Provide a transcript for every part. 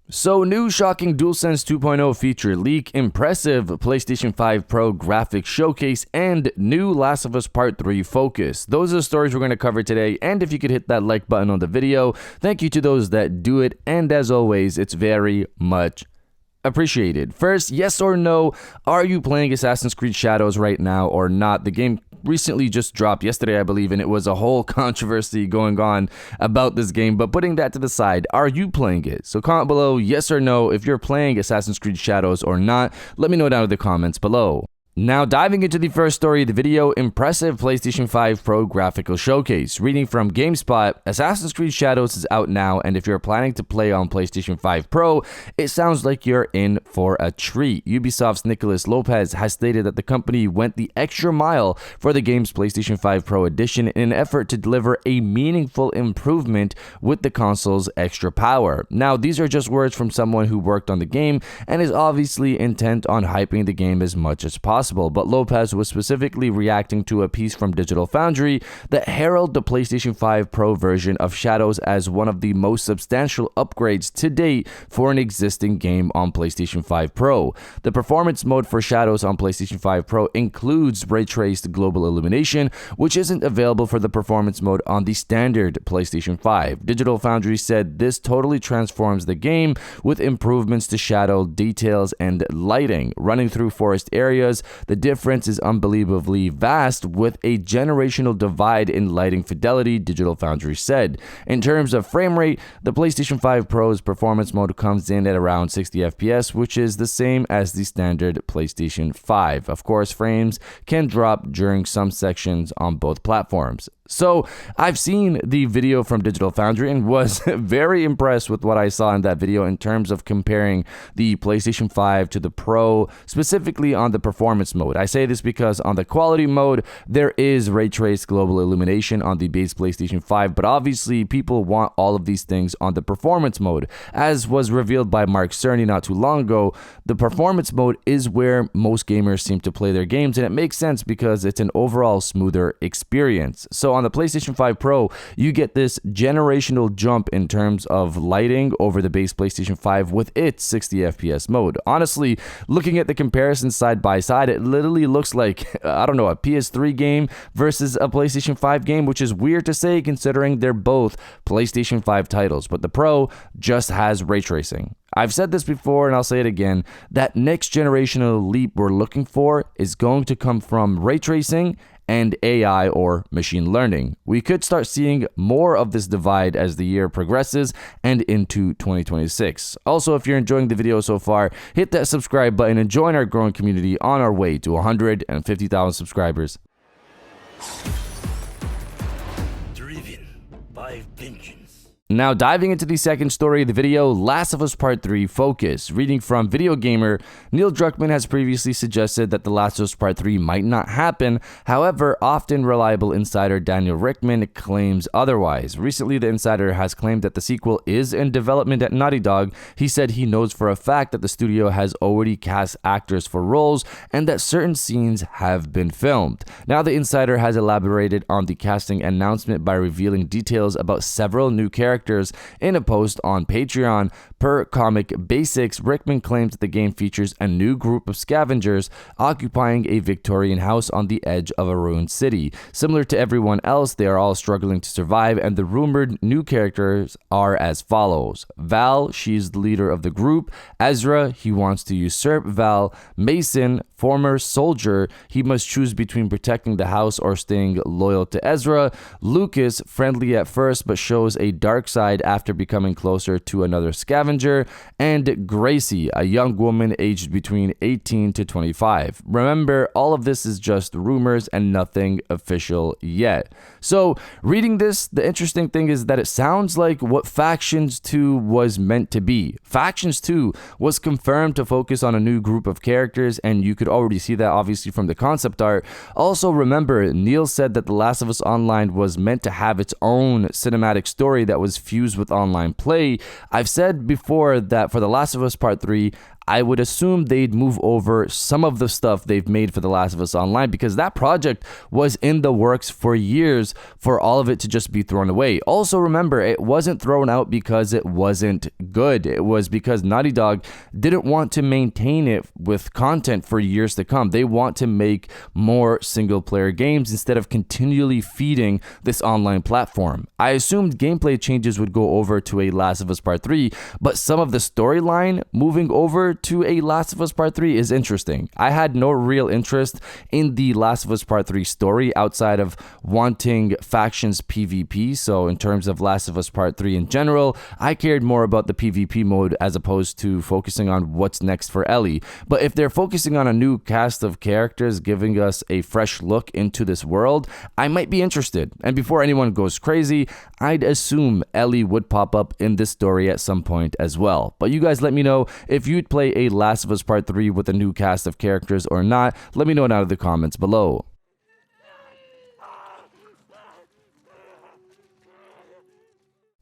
So, new shocking Dualsense 2.0 feature leak, impressive PlayStation 5 Pro graphics showcase, and new Last of Us Part 3 focus. Those are the stories we're going to cover today, and if you could hit that like button on the video, thank you to those that do it, and as always, it's very much appreciated. First, yes or no, are you playing Assassin's Creed Shadows right now or not? The game recently just dropped yesterday, I believe, and it was a whole controversy going on about this game. But putting that to the side, are you playing it? So comment below yes or no if you're playing Assassin's Creed Shadows or not. Let me know down in the comments below. Now, diving into the first story of the video, impressive PlayStation 5 Pro graphical showcase. Reading from GameSpot, Assassin's Creed Shadows is out now, and if you're planning to play on PlayStation 5 Pro, it sounds like you're in for a treat. Ubisoft's Nicolas Lopez has stated that the company went the extra mile for the game's PlayStation 5 Pro edition in an effort to deliver a meaningful improvement with the console's extra power. Now, these are just words from someone who worked on the game and is obviously intent on hyping the game as much as possible. But Lopez was specifically reacting to a piece from Digital Foundry that heralded the PlayStation 5 Pro version of Shadows as one of the most substantial upgrades to date for an existing game on PlayStation 5 Pro. The performance mode for Shadows on PlayStation 5 Pro includes ray-traced global illumination, which isn't available for the performance mode on the standard PlayStation 5. Digital Foundry said this totally transforms the game with improvements to shadow details and lighting. Running through forest areas, the difference is unbelievably vast with a generational divide in lighting fidelity, Digital Foundry said. In terms of frame rate, the PlayStation 5 Pro's performance mode comes in at around 60 FPS, which is the same as the standard PlayStation 5. Of course, frames can drop during some sections on both platforms. So, I've seen the video from Digital Foundry and was very impressed with what I saw in that video in terms of comparing the PlayStation 5 to the Pro, specifically on the performance mode. I say this because on the quality mode, there is ray-traced global illumination on the base PlayStation 5, but obviously people want all of these things on the performance mode. As was revealed by Mark Cerny not too long ago, the performance mode is where most gamers seem to play their games, and it makes sense because it's an overall smoother experience. So on the PlayStation 5 Pro, you get this generational jump in terms of lighting over the base PlayStation 5 with its 60 FPS mode. Honestly, looking at the comparison side by side, it literally looks like, I don't know, a PS3 game versus a PlayStation 5 game, which is weird to say considering they're both PlayStation 5 titles, but the Pro just has ray tracing. I've said this before and I'll say it again, that next generational leap we're looking for is going to come from ray tracing and AI or machine learning. We could start seeing more of this divide as the year progresses and into 2026. Also, if you're enjoying the video so far, hit that subscribe button and join our growing community on our way to 150,000 subscribers. Driven by vengeance. Now, diving into the second story of the video, Last of Us Part 3 focus. Reading from Video Gamer, Neil Druckmann has previously suggested that The Last of Us Part 3 might not happen. However, often reliable insider Daniel Richtman claims otherwise. Recently, the insider has claimed that the sequel is in development at Naughty Dog. He said he knows for a fact that the studio has already cast actors for roles and that certain scenes have been filmed. Now, the insider has elaborated on the casting announcement by revealing details about several new characters in a post on Patreon. Per Comic Basics, Rickman claims that the game features a new group of scavengers occupying a Victorian house on the edge of a ruined city. Similar to everyone else, they are all struggling to survive, and the rumored new characters are as follows. Val, she's the leader of the group. Ezra, he wants to usurp Val. Mason, former soldier, he must choose between protecting the house or staying loyal to Ezra. Lucas, friendly at first but shows a dark side after becoming closer to another scavenger. And Gracie, a young woman aged between 18 to 25. Remember, all of this is just rumors and nothing official yet. So, reading this, the interesting thing is that it sounds like what Factions 2 was meant to be. Factions 2 was confirmed to focus on a new group of characters, and you could already see that obviously from the concept art. Also, remember, Neil said that The Last of Us Online was meant to have its own cinematic story that was fused with online play. I've said before that for The Last of Us Part 3, I would assume they'd move over some of the stuff they've made for The Last of Us Online, because that project was in the works for years for all of it to just be thrown away. Also, remember, it wasn't thrown out because it wasn't good. It was because Naughty Dog didn't want to maintain it with content for years to come. They want to make more single-player games instead of continually feeding this online platform. I assumed gameplay changes would go over to a Last of Us Part 3, but some of the storyline moving over to a Last of Us Part 3 is interesting. I had no real interest in the Last of Us Part 3 story outside of wanting factions PvP, so in terms of Last of Us Part 3 in general, I cared more about the PvP mode as opposed to focusing on what's next for Ellie. But if they're focusing on a new cast of characters, giving us a fresh look into this world, I might be interested. And before anyone goes crazy, I'd assume Ellie would pop up in this story at some point as well. But you guys let me know if you'd play a Last of Us Part 3 with a new cast of characters or not. Let me know down in the comments below.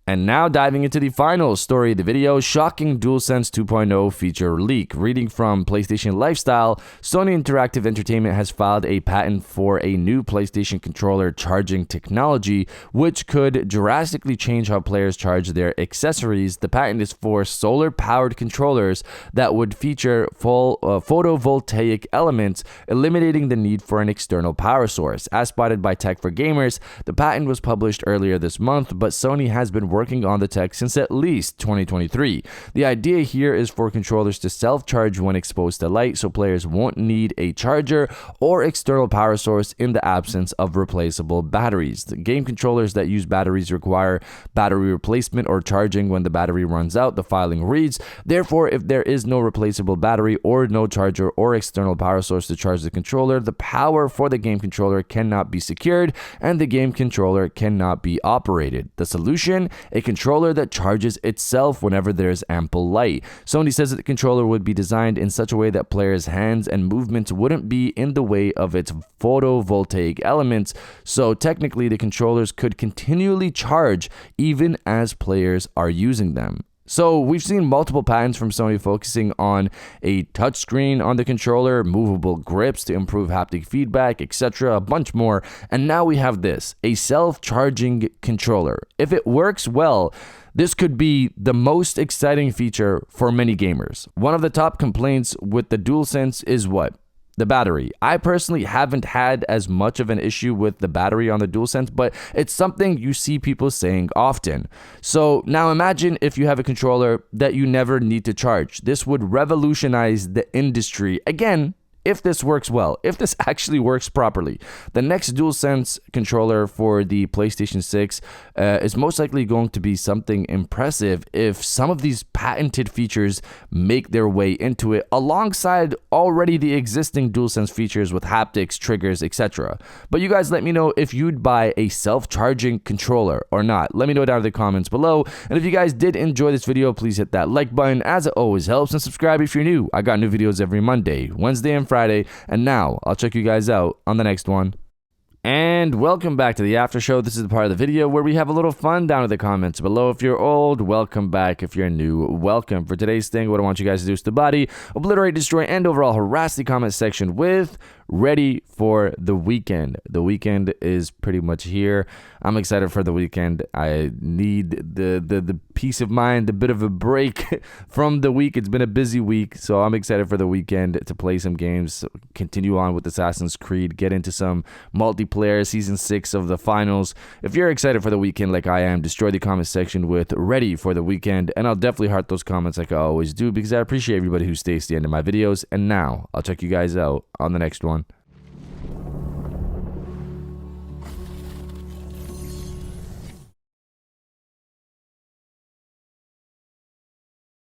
And now diving into the final story of the video, shocking Dualsense 2.0 feature leak. Reading from PlayStation Lifestyle, Sony Interactive Entertainment has filed a patent for a new PlayStation controller charging technology, which could drastically change how players charge their accessories. The patent is for solar-powered controllers that would feature full photovoltaic elements, eliminating the need for an external power source. As spotted by Tech for Gamers, the patent was published earlier this month, but Sony has been working on the tech since at least 2023. The idea here is for controllers to self-charge when exposed to light, so players won't need a charger or external power source in the absence of replaceable batteries. The game controllers that use batteries require battery replacement or charging when the battery runs out, the filing reads. Therefore, if there is no replaceable battery or no charger or external power source to charge the controller, the power for the game controller cannot be secured and the game controller cannot be operated. The solution: a controller that charges itself whenever there's ample light. Sony says that the controller would be designed in such a way that players' hands and movements wouldn't be in the way of its photovoltaic elements, so technically the controllers could continually charge even as players are using them. So we've seen multiple patents from Sony focusing on a touchscreen on the controller, movable grips to improve haptic feedback, etc., a bunch more. And now we have this, a self-charging controller. If it works well, this could be the most exciting feature for many gamers. One of the top complaints with the DualSense is what? The battery. I personally haven't had as much of an issue with the battery on the DualSense, but it's something you see people saying often. So now imagine if you have a controller that you never need to charge. This would revolutionize the industry. Again, if this works well, if this actually works properly. The next DualSense controller for the PlayStation 6 is most likely going to be something impressive if some of these patented features make their way into it, alongside already the existing DualSense features with haptics, triggers, etc. But you guys let me know if you'd buy a self-charging controller or not. Let me know down in the comments below. And if you guys did enjoy this video, please hit that like button, as it always helps, and subscribe if you're new. I got new videos every Monday, Wednesday, and Friday. And now I'll check you guys out on the next one. And welcome back to the after show. This is the part of the video where we have a little fun down in the comments below. If you're old, welcome back. If you're new, welcome. For today's thing, what I want you guys to do is to body, obliterate, destroy, and overall harass the comment section with ready for the weekend. The weekend is pretty much here. I'm excited for the weekend. I need the peace of mind, a bit of a break from the week. It's been a busy week, so I'm excited for the weekend to play some games, continue on with Assassin's Creed, get into some multiplayer, season 6 of the finals. If you're excited for the weekend like I am, destroy the comment section with ready for the weekend, and I'll definitely heart those comments like I always do, because I appreciate everybody who stays to the end of my videos. And now I'll check you guys out on the next one.